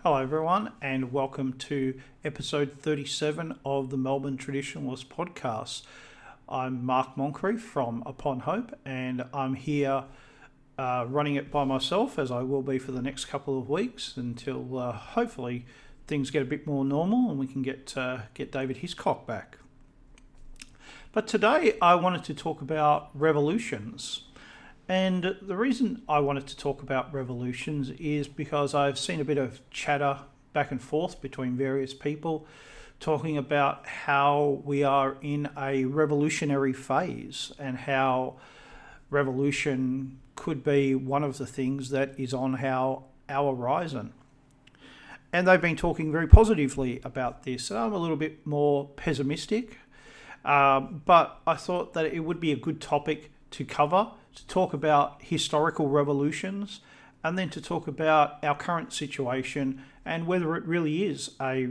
Hello, everyone, and welcome to episode 37 of the Melbourne Traditionalists podcast. I'm Mark Moncrief from Upon Hope, and I'm here running it by myself, as I will be for the next couple of weeks until hopefully things get a bit more normal and we can get David Hiscock back. But today I wanted to talk about revolutions. And the reason I wanted to talk about revolutions is because I've seen a bit of chatter back and forth between various people talking about how we are in a revolutionary phase and how revolution could be one of the things that is on our horizon. And they've been talking very positively about this. I'm a little bit more pessimistic, but I thought that it would be a good topic to cover, to talk about historical revolutions, and then to talk about our current situation and whether it really is a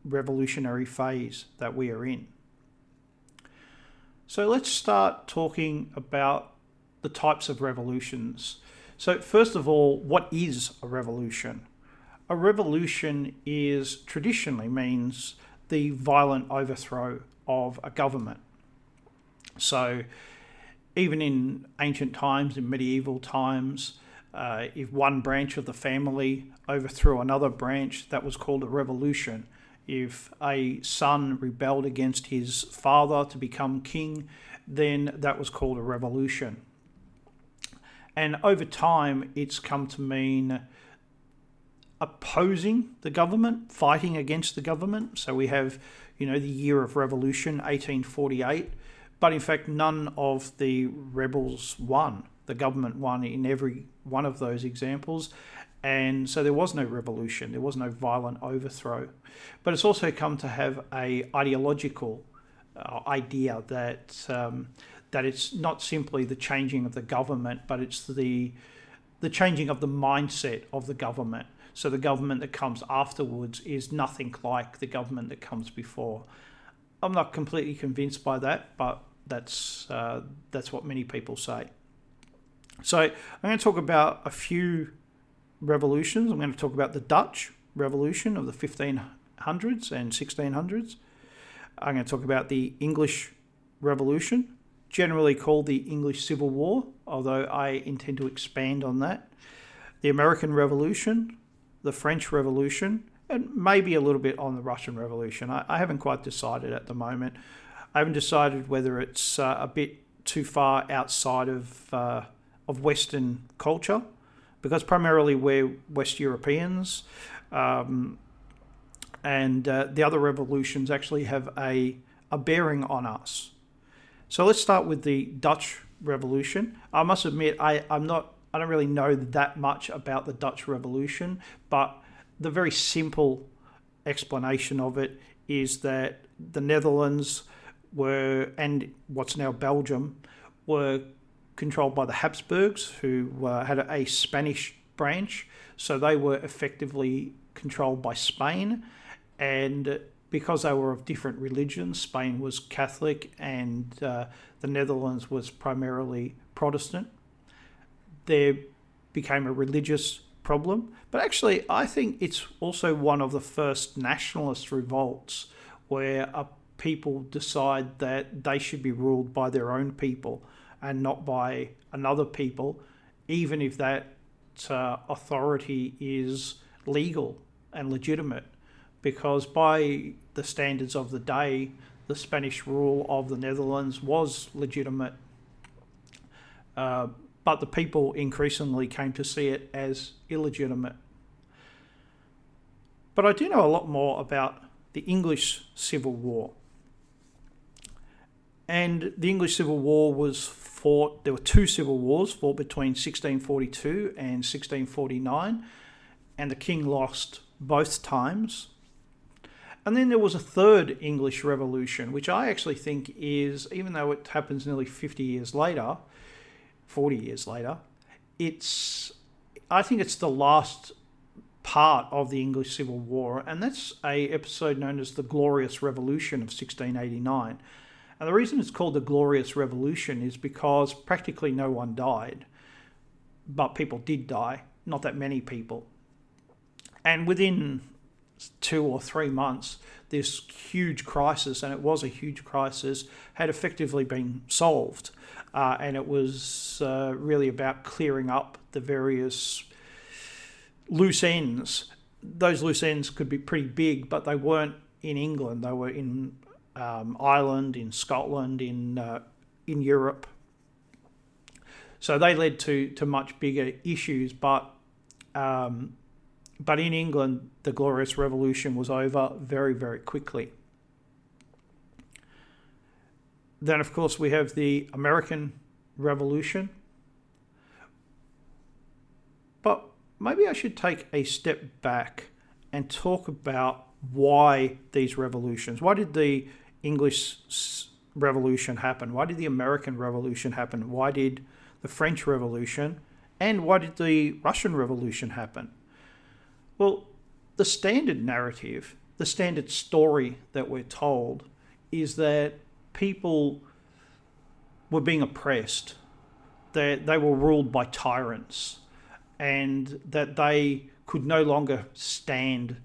revolutionary phase that we are in. So let's start talking about the types of revolutions. So first of all, what is a revolution? A revolution traditionally means the violent overthrow of a government. So even in ancient times, in medieval times, if one branch of the family overthrew another branch, that was called a revolution. If a son rebelled against his father to become king, then that was called a revolution. And over time, it's come to mean opposing the government, fighting against the government. So we have, the year of revolution, 1848. But in fact, none of the rebels won. The government won in every one of those examples. And so there was no revolution. There was no violent overthrow. But it's also come to have a ideological idea that it's not simply the changing of the government, but it's the changing of the mindset of the government. So the government that comes afterwards is nothing like the government that comes before. I'm not completely convinced by that, but that's what many people say. So I'm going to talk about a few revolutions. I'm going to talk about the Dutch Revolution of the 1500s and 1600s. I'm going to talk about the English Revolution, generally called the English Civil War, although I intend to expand on that. The American Revolution, the French Revolution, and maybe a little bit on the Russian Revolution. I haven't quite decided at the moment. I haven't decided whether it's a bit too far outside of Western culture, because primarily we're West Europeans, and the other revolutions actually have a bearing on us. So let's start with the Dutch Revolution. I must admit, I don't really know that much about the Dutch Revolution, but the very simple explanation of it is that the Netherlands and what's now Belgium, were controlled by the Habsburgs, who had a Spanish branch. So they were effectively controlled by Spain. And because they were of different religions, Spain was Catholic and the Netherlands was primarily Protestant, there became a religious problem. But actually, I think it's also one of the first nationalist revolts where people decide that they should be ruled by their own people and not by another people, even if that authority is legal and legitimate. Because by the standards of the day, the Spanish rule of the Netherlands was legitimate. But the people increasingly came to see it as illegitimate. But I do know a lot more about the English Civil War. And the English Civil War was fought, there were two civil wars fought between 1642 and 1649, and the king lost both times. And then there was a third English Revolution, which I actually think is, even though it happens nearly 40 years later, I think it's the last part of the English Civil War, and that's an episode known as the Glorious Revolution of 1689. And the reason it's called the Glorious Revolution is because practically no one died, but people did die, not that many people. And within 2 or 3 months, this huge crisis, and it was a huge crisis, had effectively been solved. And it was really about clearing up the various loose ends. Those loose ends could be pretty big, but they weren't in England. They were in Ireland, in Scotland, in Europe. So they led to much bigger issues, but in England, the Glorious Revolution was over very, very quickly. Then, of course, we have the American Revolution. But maybe I should take a step back and talk about why these revolutions. Why did the English Revolution happen? Why did the American Revolution happen? Why did the French Revolution? And why did the Russian Revolution happen? Well, the standard narrative, the standard story that we're told is that people were being oppressed, that they were ruled by tyrants, and that they could no longer stand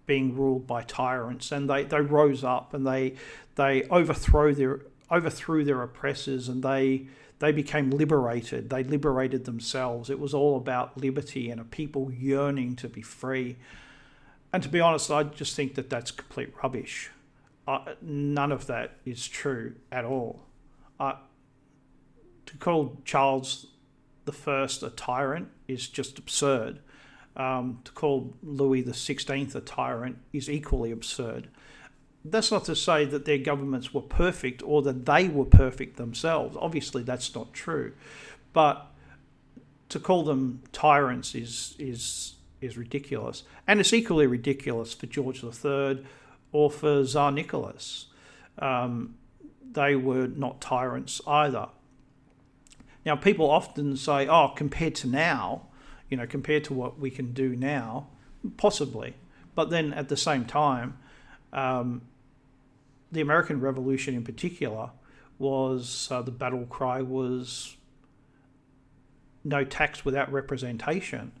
being ruled by tyrants, and they rose up and they overthrew their oppressors, and they became liberated. They liberated themselves. It was all about liberty and a people yearning to be free. And to be honest, I just think that that's complete rubbish. None of that is true at all. To call Charles I a tyrant is just absurd. To call Louis XVI a tyrant is equally absurd. That's not to say that their governments were perfect or that they were perfect themselves. Obviously, that's not true. But to call them tyrants is ridiculous. And it's equally ridiculous for George III or for Tsar Nicholas. They were not tyrants either. Now, people often say, compared to now, compared to what we can do now, possibly. But then at the same time, the American Revolution in particular was, the battle cry was no tax without representation.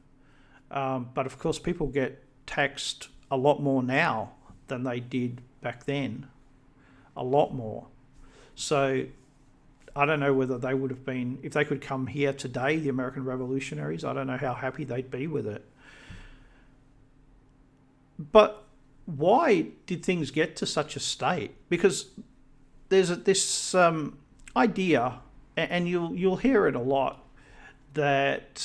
But of course, people get taxed a lot more now than they did back then. A lot more. So I don't know whether they would have been, if they could come here today, the American revolutionaries, I don't know how happy they'd be with it. But why did things get to such a state? Because there's this idea, and you'll hear it a lot, that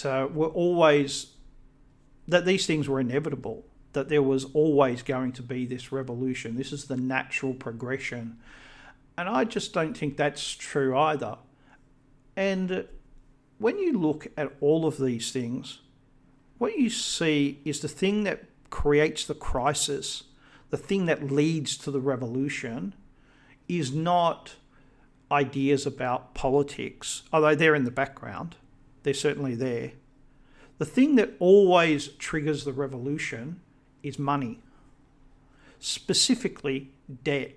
that these things were inevitable, that there was always going to be this revolution. This is the natural progression. And I just don't think that's true either. And when you look at all of these things, what you see is the thing that creates the crisis, the thing that leads to the revolution, is not ideas about politics, although they're in the background. They're certainly there. The thing that always triggers the revolution is money, specifically debt.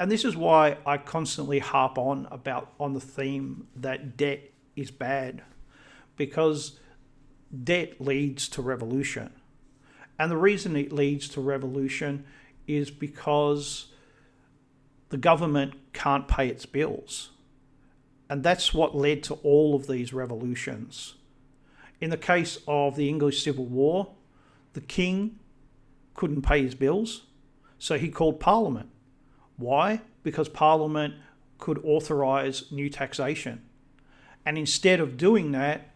And this is why I constantly harp on the theme that debt is bad, because debt leads to revolution. And the reason it leads to revolution is because the government can't pay its bills. And that's what led to all of these revolutions. In the case of the English Civil War, the king couldn't pay his bills, so he called Parliament. Why? Because Parliament could authorise new taxation. And instead of doing that,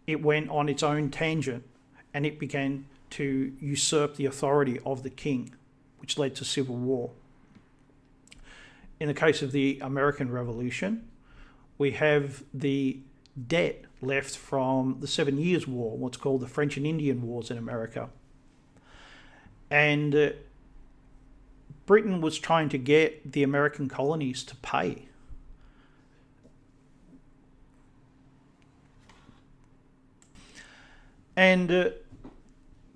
it went on its own tangent and it began to usurp the authority of the king, which led to civil war. In the case of the American Revolution, we have the debt left from the 7 Years' War, what's called the French and Indian Wars in America. And Britain was trying to get the American colonies to pay. And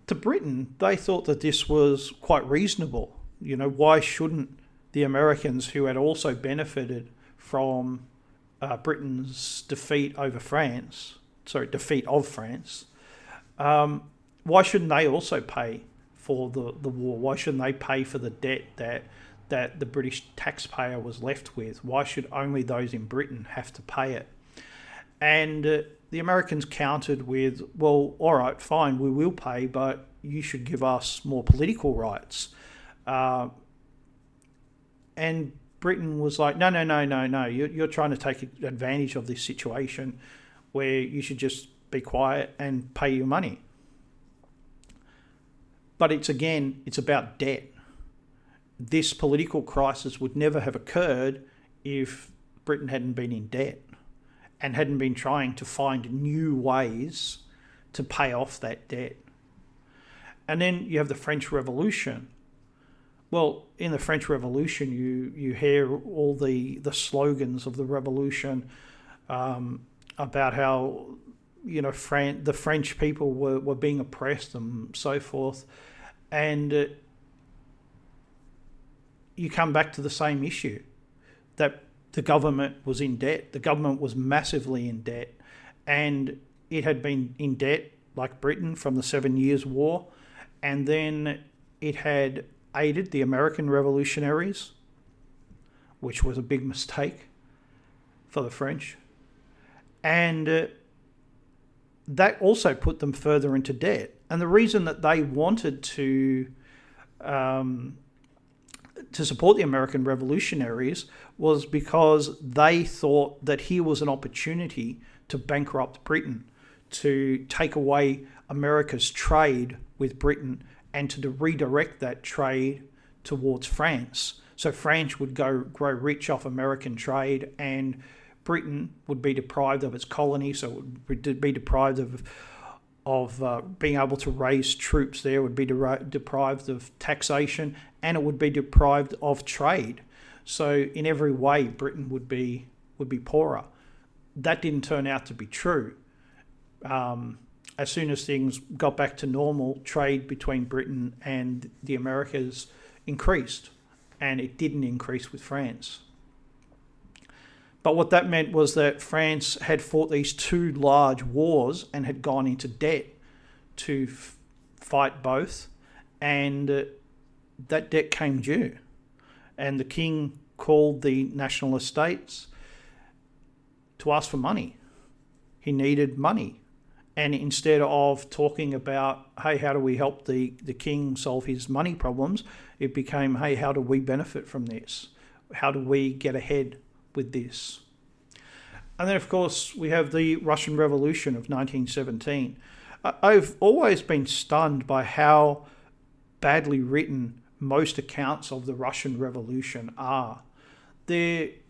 to Britain, they thought that this was quite reasonable. Why shouldn't the Americans, who had also benefited from Britain's defeat of France, why shouldn't they also pay for the war? Why shouldn't they pay for the debt that the British taxpayer was left with? Why should only those in Britain have to pay it? And the Americans countered with, well, all right, fine, we will pay, but you should give us more political rights. And Britain was like, no, you're trying to take advantage of this situation where you should just be quiet and pay your money. But it's about debt. This political crisis would never have occurred if Britain hadn't been in debt and hadn't been trying to find new ways to pay off that debt. And then you have the French Revolution. Well, in the French Revolution, you hear all the slogans of the revolution about how, the French people were being oppressed and so forth. And you come back to the same issue, that the government was in debt. The government was massively in debt, and it had been in debt, like Britain, from the 7 Years' War, and then it had aided the American revolutionaries, which was a big mistake for the French, and that also put them further into debt. And the reason that they wanted to support the American revolutionaries was because they thought that here was an opportunity to bankrupt Britain, to take away America's trade with Britain and to redirect that trade towards France. So France would grow rich off American trade, and Britain would be deprived of its colony, so it would be deprived of being able to raise troops there, would be deprived of taxation, and it would be deprived of trade. So in every way, Britain would be poorer. That didn't turn out to be true. As soon as things got back to normal, trade between Britain and the Americas increased, and it didn't increase with France. But what that meant was that France had fought these two large wars and had gone into debt to fight both, and that debt came due. And the king called the national estates to ask for money. He needed money. And instead of talking about, hey, how do we help the king solve his money problems, it became, hey, how do we benefit from this? How do we get ahead with this? And then, of course, we have the Russian Revolution of 1917. I've always been stunned by how badly written most accounts of the Russian Revolution are. They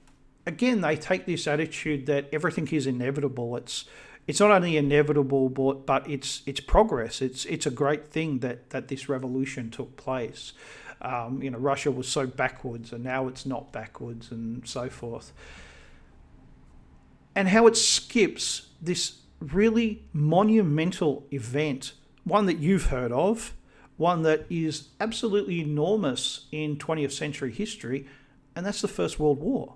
take this attitude that everything is inevitable. It's not only inevitable, but it's progress. It's a great thing that this revolution took place. Russia was so backwards, and now it's not backwards, and so forth. And how it skips this really monumental event, one that you've heard of, one that is absolutely enormous in 20th century history, and that's the First World War.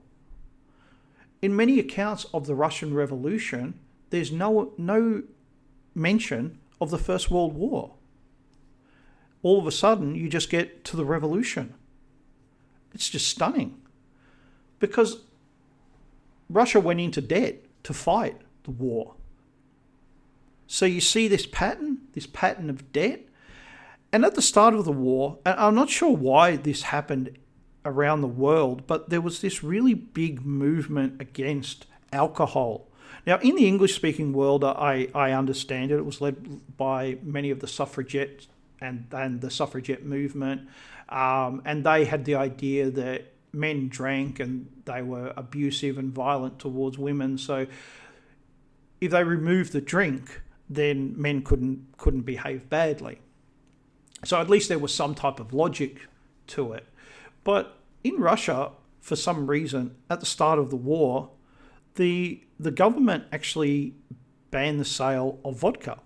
In many accounts of the Russian Revolution, there's no mention of the First World War. All of a sudden, you just get to the revolution. It's just stunning. Because Russia went into debt to fight the war. So you see this pattern of debt. And at the start of the war, and I'm not sure why this happened around the world, but there was this really big movement against alcohol. Now, in the English-speaking world, I understand it. It was led by many of the suffragettes and the suffragette movement. And they had the idea that men drank and they were abusive and violent towards women. So if they removed the drink, then men couldn't behave badly. So at least there was some type of logic to it. But in Russia, for some reason, at the start of the war, the government actually banned the sale of vodka.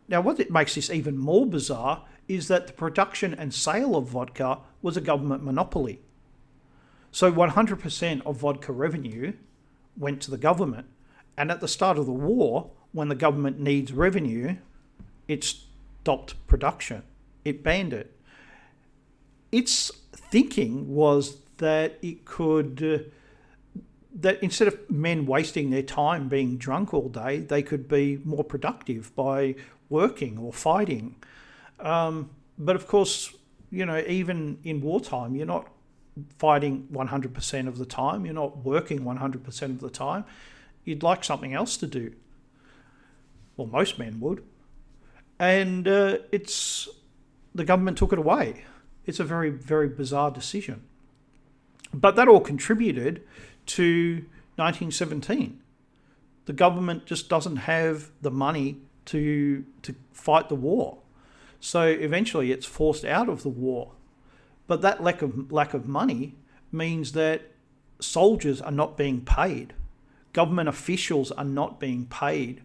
Now, what makes this even more bizarre is that the production and sale of vodka was a government monopoly. So 100% of vodka revenue went to the government. And at the start of the war, when the government needs revenue, it stopped production. It banned it. Its thinking was that it could, that instead of men wasting their time being drunk all day, they could be more productive by working or fighting. But of course, even in wartime, you're not fighting 100% of the time. You're not working 100% of the time. You'd like something else to do. Well, most men would. And the government took it away. It's a very, very bizarre decision. But that all contributed to 1917. The government just doesn't have the money to fight the war. So eventually it's forced out of the war. But that lack of money means that soldiers are not being paid. Government officials are not being paid.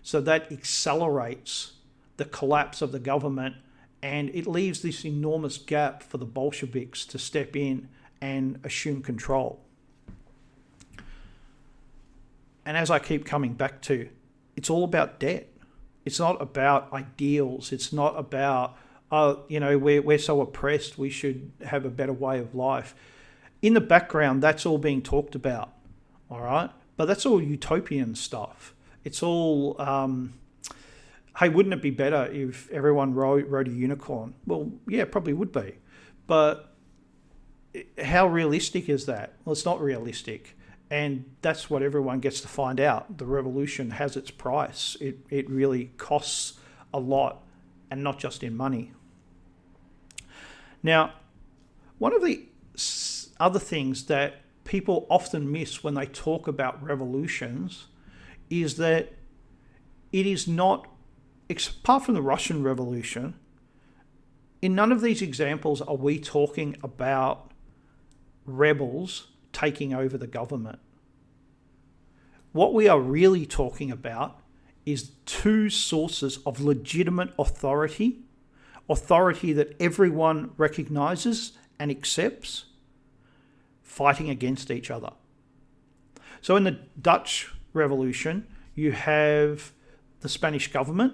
So that accelerates the collapse of the government, and it leaves this enormous gap for the Bolsheviks to step in and assume control. And as I keep coming back to, it's all about debt. It's not about ideals. It's not about, we're so oppressed, we should have a better way of life. In the background, that's all being talked about, all right? But that's all utopian stuff. It's all, hey, wouldn't it be better if everyone rode a unicorn? Well, yeah, it probably would be. But how realistic is that? Well, it's not realistic. And that's what everyone gets to find out. The revolution has its price. It really costs a lot, and not just in money. Now, one of the other things that people often miss when they talk about revolutions is that it is not, apart from the Russian Revolution, in none of these examples are we talking about rebels taking over the government. What we are really talking about is two sources of legitimate authority that everyone recognises and accepts, fighting against each other. So in the Dutch Revolution, you have the Spanish government,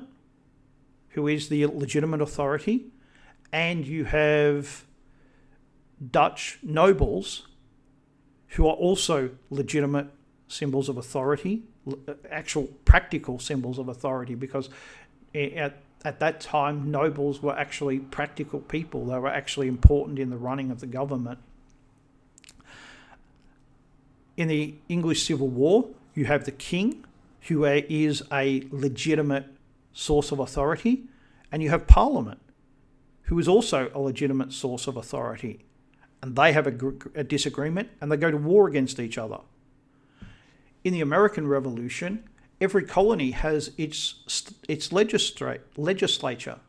who is the legitimate authority, and you have Dutch nobles, who are also legitimate symbols of authority, actual practical symbols of authority, because at that time, nobles were actually practical people. They were actually important in the running of the government. In the English Civil War, you have the king, who is a legitimate source of authority, and you have Parliament, who is also a legitimate source of authority. And they have a disagreement, and they go to war against each other. In the American Revolution, every colony has its legislature,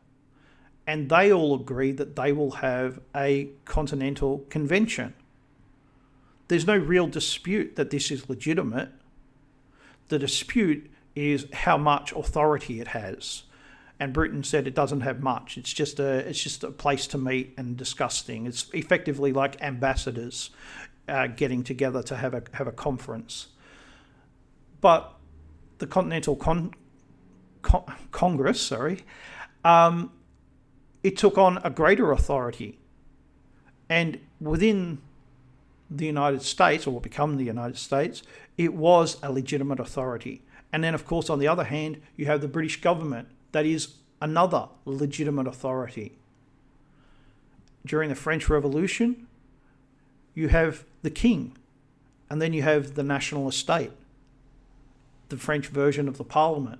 and they all agree that they will have a continental convention. There's no real dispute that this is legitimate. The dispute is how much authority it has. And Britain said it doesn't have much. It's just a place to meet and discuss things. It's effectively like ambassadors getting together to have a conference. But the Continental Congress, it took on a greater authority, and within the United States, or what become the United States, it was a legitimate authority. And then, of course, on the other hand, you have the British government. That is another legitimate authority. During the French Revolution, you have the king, and then you have the national estate, the French version of the parliament.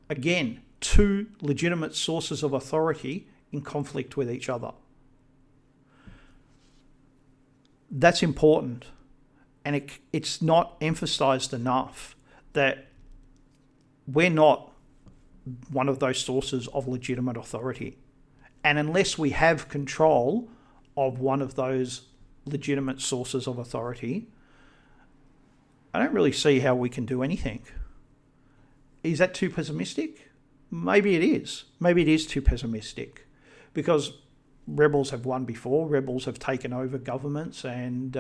Again, two legitimate sources of authority in conflict with each other. That's important, and it's not emphasized enough that we're not one of those sources of legitimate authority. And unless we have control of one of those legitimate sources of authority, I don't really see how we can do anything. Is that too pessimistic? Maybe it is. Maybe it is too pessimistic, because rebels have won before. Rebels have taken over governments and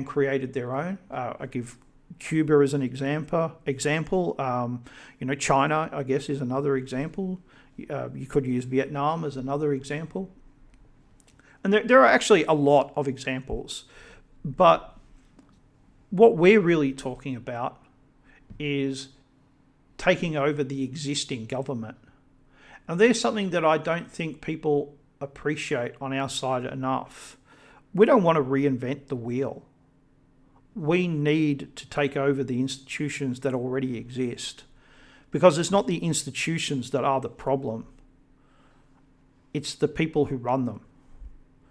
created their own. I give Cuba is an example. China, I guess, is another example. You could use Vietnam as another example. And there are actually a lot of examples. But what we're really talking about is taking over the existing government. And there's something that I don't think people appreciate on our side enough. We don't want to reinvent the wheel. We need to take over the institutions that already exist, because it's not the institutions that are the problem. It's the people who run them.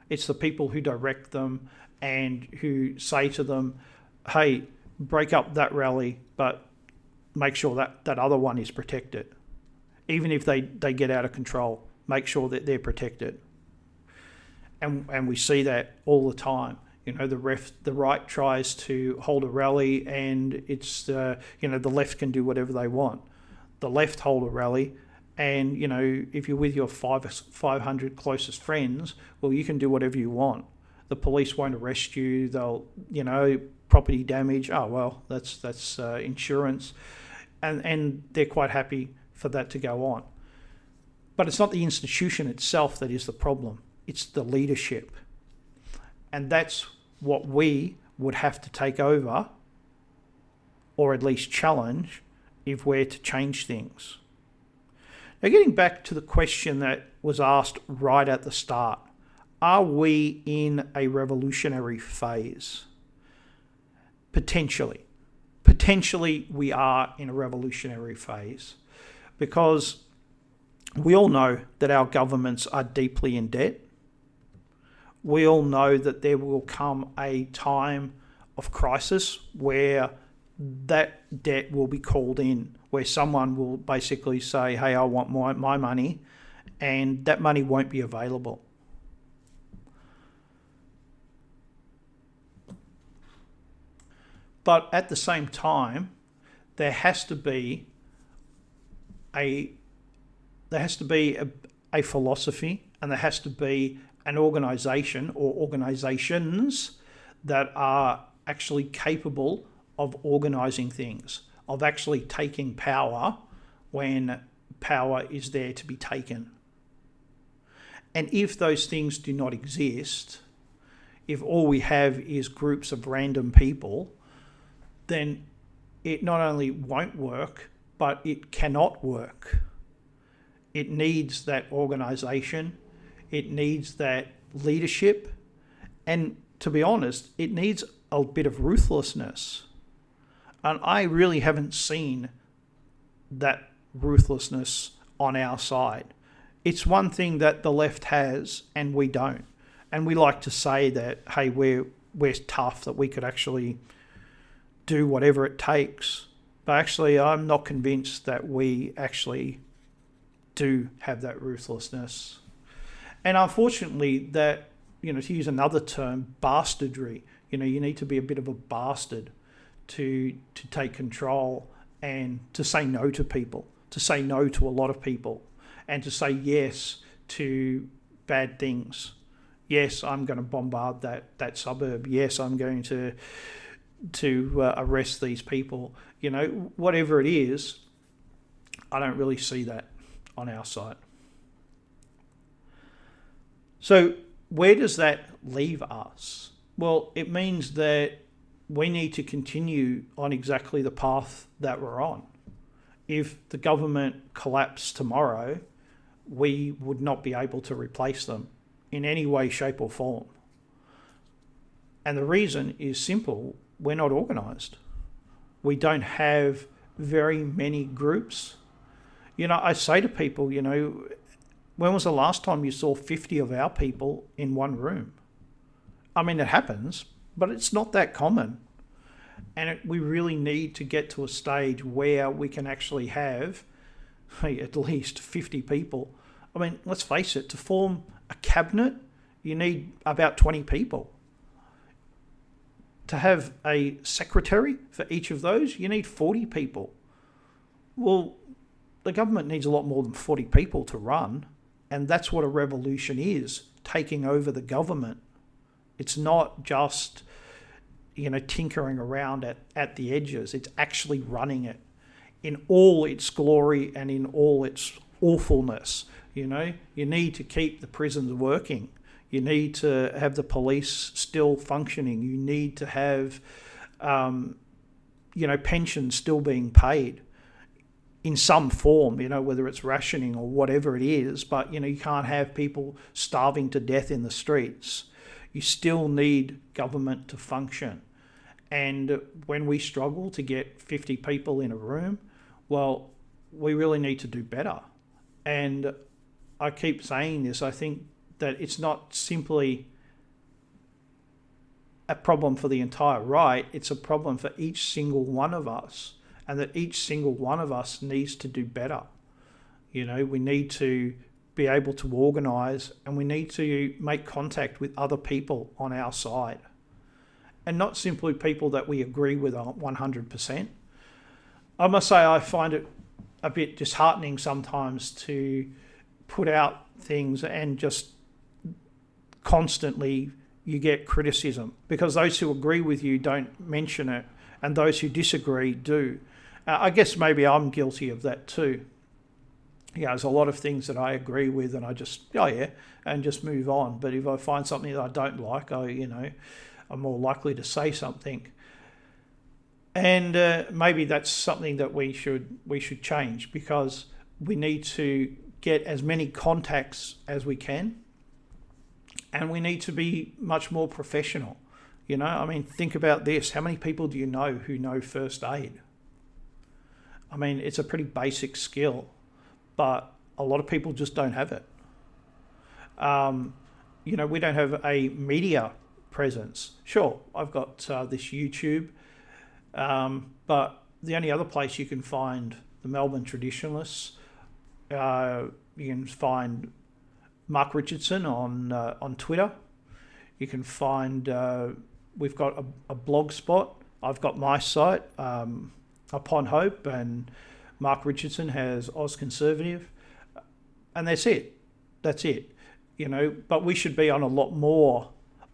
It's the people who direct them and who say to them, hey, break up that rally, but make sure that other one is protected. Even if they get out of control, make sure that they're protected. And we see that all the time. The right tries to hold a rally, and it's the left can do whatever they want. The left hold a rally, and if you're with your 500 closest friends, well, you can do whatever you want. The police won't arrest you. They'll property damage. Oh well, that's insurance, and they're quite happy for that to go on. But it's not the institution itself that is the problem. It's the leadership. And that's what we would have to take over, or at least challenge, if we're to change things. Now, getting back to the question that was asked right at the start, are we in a revolutionary phase? Potentially. Potentially we are in a revolutionary phase, because we all know that our governments are deeply in debt. We all know that there will come a time of crisis where that debt will be called in, where someone will basically say, hey, I want my money, and that money won't be available. But at the same time, there has to be a philosophy, and there has to be an organisation or organisations that are actually capable of organising things, of actually taking power when power is there to be taken. And if those things do not exist, if all we have is groups of random people, then it not only won't work, but it cannot work. It needs that organisation, it needs that leadership, and to be honest, it needs a bit of ruthlessness. And I really haven't seen that ruthlessness on our side. It's one thing that the left has and we don't. And we like to say that, hey, we're tough, that we could actually do whatever it takes. But actually, I'm not convinced that we actually do have that ruthlessness. And unfortunately, that, to use another term, bastardry, you need to be a bit of a bastard to take control and to say no to people, to say no to a lot of people, and to say yes to bad things. Yes, I'm going to bombard that suburb. Yes, I'm going to arrest these people. Whatever it is, I don't really see that on our side. So where does that leave us? Well, it means that we need to continue on exactly the path that we're on. If the government collapsed tomorrow, we would not be able to replace them in any way, shape or form. And the reason is simple. We're not organised. We don't have very many groups. I say to people, when was the last time you saw 50 of our people in one room? I mean, it happens, but it's not that common. And we really need to get to a stage where we can actually have at least 50 people. I mean, let's face it, to form a cabinet, you need about 20 people. To have a secretary for each of those, you need 40 people. Well, the government needs a lot more than 40 people to run. And that's what a revolution is, taking over the government. It's not just, tinkering around at the edges. It's actually running it in all its glory and in all its awfulness. You need to keep the prisons working. You need to have the police still functioning. You need to have, pensions still being paid in some form, whether it's rationing or whatever it is. But, you can't have people starving to death in the streets. You still need government to function. And when we struggle to get 50 people in a room, well, we really need to do better. And I keep saying this, I think that it's not simply a problem for the entire right, it's a problem for each single one of us, and that each single one of us needs to do better. We need to be able to organise, and we need to make contact with other people on our side, and not simply people that we agree with 100%. I must say I find it a bit disheartening sometimes to put out things and just constantly you get criticism, because those who agree with you don't mention it and those who disagree do. I guess maybe I'm guilty of that too. There's a lot of things that I agree with and I just, and just move on. But if I find something that I don't like, I'm more likely to say something. And maybe that's something that we should change, because we need to get as many contacts as we can, and we need to be much more professional. Think about this. How many people do you know who know first aid? It's a pretty basic skill, but a lot of people just don't have it. We don't have a media presence. Sure, I've got this YouTube, but the only other place you can find the Melbourne Traditionalists, you can find Mark Richardson on Twitter. You can find, we've got a blog spot. I've got my site, Upon Hope, and Mark Richardson has Oz Conservative, and that's it. But we should be on a lot more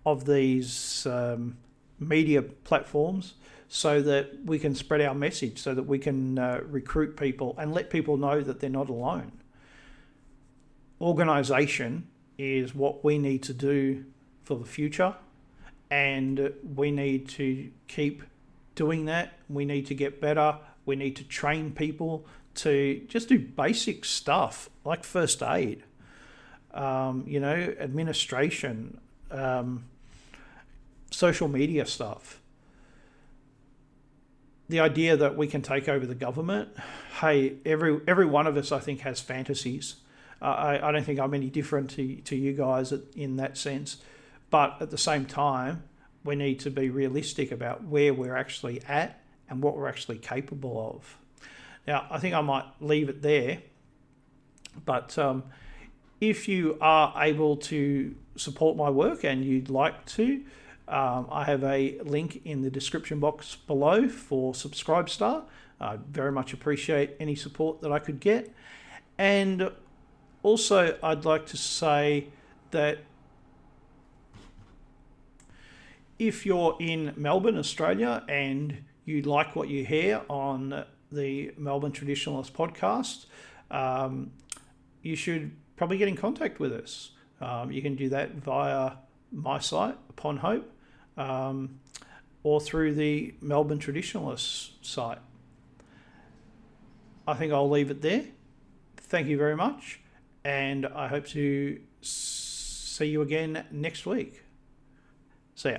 of these media platforms so that we can spread our message, so that we can recruit people and let people know that they're not alone. Organisation is what we need to do for the future, and we need to keep doing that. We need to get better. We need to train people to just do basic stuff like first aid, administration, social media stuff. The idea that we can take over the government, hey, every one of us, I think, has fantasies. I don't think I'm any different to you guys in that sense. But at the same time, we need to be realistic about where we're actually at and what we're actually capable of. Now, I think I might leave it there. But if you are able to support my work and you'd like to, I have a link in the description box below for Subscribestar. I very much appreciate any support that I could get. And also, I'd like to say that if you're in Melbourne, Australia, and you like what you hear on the Melbourne Traditionalist podcast, you should probably get in contact with us. You can do that via my site, Upon Hope, or through the Melbourne Traditionalists site. I think I'll leave it there. Thank you very much, and I hope to see you again next week. See ya.